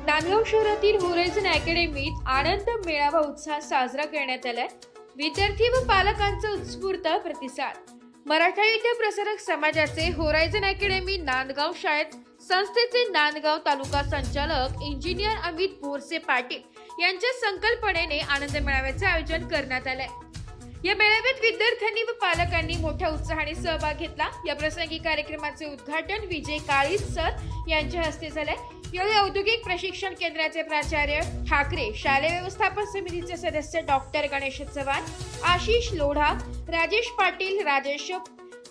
नांदगाव शहरातील होरायझन अकॅडमीत आनंद मेळावा उत्साहात साजरा करण्यात आलाय। विद्यार्थी व पालकांचा उत्स्फूर्त प्रतिसाद। मराठा विद्या प्रसारक समाजाचे होरायझन अकॅडमी नांदगाव शाळेत संस्थेचे नांदगाव तालुका संचालक इंजिनियर अमित बोरसे पाटील यांच्या संकल्पनेने आनंद मेळाव्याचे आयोजन करण्यात आले। या मेळाव्यात विद्यार्थ्यांनी व पालकांनी मोठ्या उत्साहाने सहभाग घेतला। या प्रसंगी कार्यक्रमाचे उद्घाटन विजय काळीज सर यांच्या हस्ते झाले। यावेळी औद्योगिक प्रशिक्षण केंद्राचे प्राचार्य ठाकरे, शालेय व्यवस्थापन समितीचे सदस्य डॉक्टर गणेश चव्हाण, आशिष लोढा, राजेश पाटील, राजेश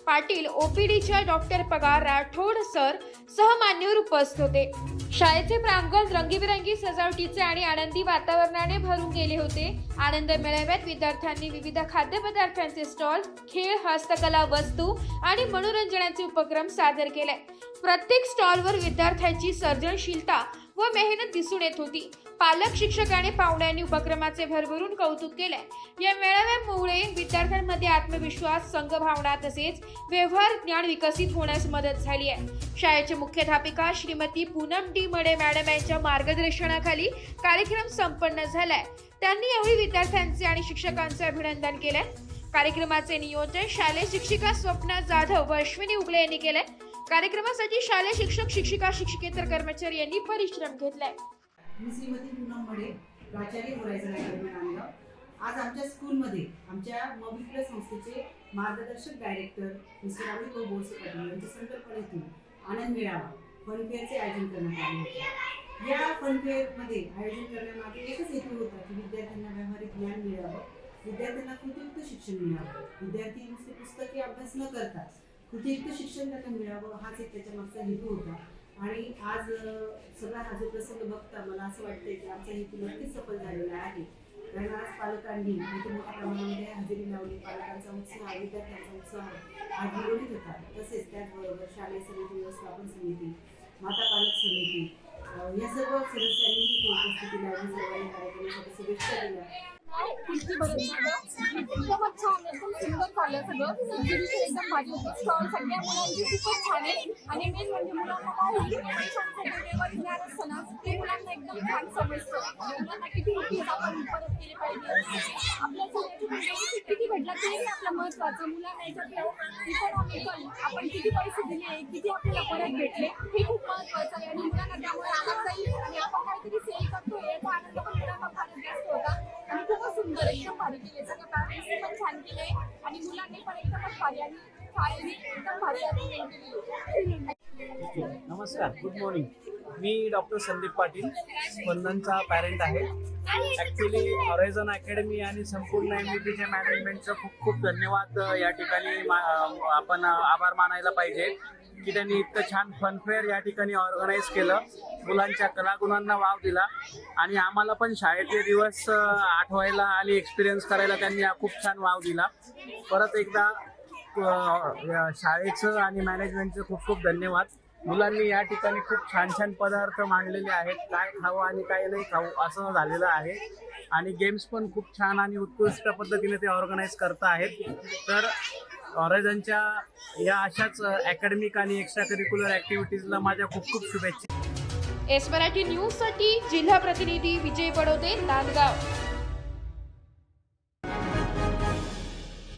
पाटील, ओपीडीच्या डॉक्टर पगार राठोड सर सह मान्यवर उपस्थित होते। शाळेचे प्रांगण रंगीबेरंगी सजावटीचे आणि आनंदी वातावरणाने भरून गेले होते। आनंद मेळाव्यात विद्यार्थ्यांनी विविध खाद्यपदार्थांचे स्टॉल, खेळ, हस्तकला वस्तू आणि मनोरंजनाचे उपक्रम सादर केले। प्रत्येक स्टॉलवर विद्यार्थ्यांची सर्जनशीलता व मेहनत दिसून येत होती। पालक, शिक्षक आणि पाहुण्यांनी उपक्रमाचे भरभरून कौतुक केले। या मेळाव्यामुळे विद्यार्थ्यांमध्ये आत्मविश्वास, संघभावना तसेच व्यवहार ज्ञान विकसित होण्यास मदत झाली आहे। शाळेचे मुख्याध्यापिका श्रीमती पूनम डी मडे मॅडम यांच्या मार्गदर्शनाखाली कार्यक्रम संपन्न झालाय। त्यांनी यावेळी विद्यार्थ्यांचे आणि शिक्षकांचे अभिनंदन केले। कार्यक्रमाचे नियोजन शालेय शिक्षिका स्वप्ना जाधव व अश्विनी उगले यांनी केले। कार्यक्रमासाठी शालेय शिक्षक, शिक्षिका, शिक्षकेतर कर्मचारी यांनी परिश्रम घेतले। मी श्रीमती पूनम मडे, प्राचार्य होरायझन अकॅडमी नांदगाव। आज आमच्या स्कूलमध्ये आमच्या मोबिल संस्थेचे मार्गदर्शक डायरेक्टर मिस्टर अमित बोरसे पाटील यांच्या संकल्पनेतून आनंद मेळावा फनफेअरचे आयोजन करण्यात आले होते। या फनफेअरमध्ये आयोजन करण्यामागे एकच हेतू होता की विद्यार्थ्यांना व्यावहारिक ज्ञान मिळावं, विद्यार्थ्यांना कृतीयुक्त शिक्षण मिळावं, विद्यार्थी नुसते पुस्तकी अभ्यास न करता कृतीयुक्त शिक्षण त्यांना मिळावं हाच एक त्याच्या मागचा हेतू होता। आणि आज सगळा हा जो प्रसंग बघता मला असं वाटतंय की आमचा हेतू नक्कीच सफल झालेला आहे। कारण आज पालकांनी मोठ्या प्रमाणामध्ये हजेरी लावली, पालकांचा उत्साह, विद्यार्थ्यांचा उत्साह आज विरोधित होता। तसेच त्याचबरोबर शालेय समिती, व्यवस्थापन समिती, माता पालक समिती या सर्व सदस्यांनी उपस्थिती लावली। सर्वांनी कार्यक्रमासाठी शुभेच्छा दिल्या। एकदम छान, एकदम सुंदर चाललं सगळं। एक्झिबिशन एकदम भारी होतं। स्टॉल सगळ्या मुलांची खूपच छान आहे आणि मेन म्हणजे मुलांना काय ज्ञान असतं ना ते मुलांना एकदम छान समजतं। मुलांना किती होती आपण परत केले पाहिजे, आपल्या किती भेटला ते आपलं महत्त्वाचं। मुलांना याच्यात इकॉनॉमिकल आपण किती पैसे दिले, किती आपल्याला परत भेटले हे खूप महत्त्वाचं आहे आणि मुलांना त्यामुळे आनंद येईल आणि आपण काहीतरी सेल करतोय याचा आनंद पण मुलांना फारच जास्त होता आणि खूपच सुंदर एकदम भारी केले। सगळं पॅरेंट्सने पण छान केले आणि मुलांनी पण एकदमच भारी आणि शाळेने एकदम भारी आणि नमस्कार, गुड मॉर्निंग। मी डॉक्टर संदीप पाटील, स्पंदनचा पॅरेंट आहे। ॲक्च्युली होरायझन अकॅडमी आणि संपूर्ण MVPच्या मॅनेजमेंटचं खूप खूप धन्यवाद या ठिकाणी आपण आभार मानायला पाहिजे की त्यांनी इतकं छान फनफेअर या ठिकाणी ऑर्गनाईज केलं, मुलांच्या कलागुणांना वाव दिला आणि आम्हाला पण शाळेचे दिवस आठवायला आणि एक्सपिरियन्स करायला त्यांनी खूप छान वाव दिला। परत एकदा शाळेचं आणि मॅनेजमेंटचं खूप खूप धन्यवाद। मुलांनी या ठिकाणी खूप छान छान पदार्थ मांडलेले आहेत, काय खावं आणि काय नाही खावं असं झालेलं आहे आणि गेम्स पण खूप छान आणि उत्कृष्ट पद्धतीने ते ऑर्गनाईज करत आहेत। तर होरायझनच्या या अशाच अकॅडमिक आणि एक्स्ट्रा करिक्युलर ॲक्टिव्हिटीजला माझ्या खूप खूप शुभेच्छा। एस मराठी न्यूज साठी जिल्हा प्रतिनिधी विजय बडोदे, नांदगाव।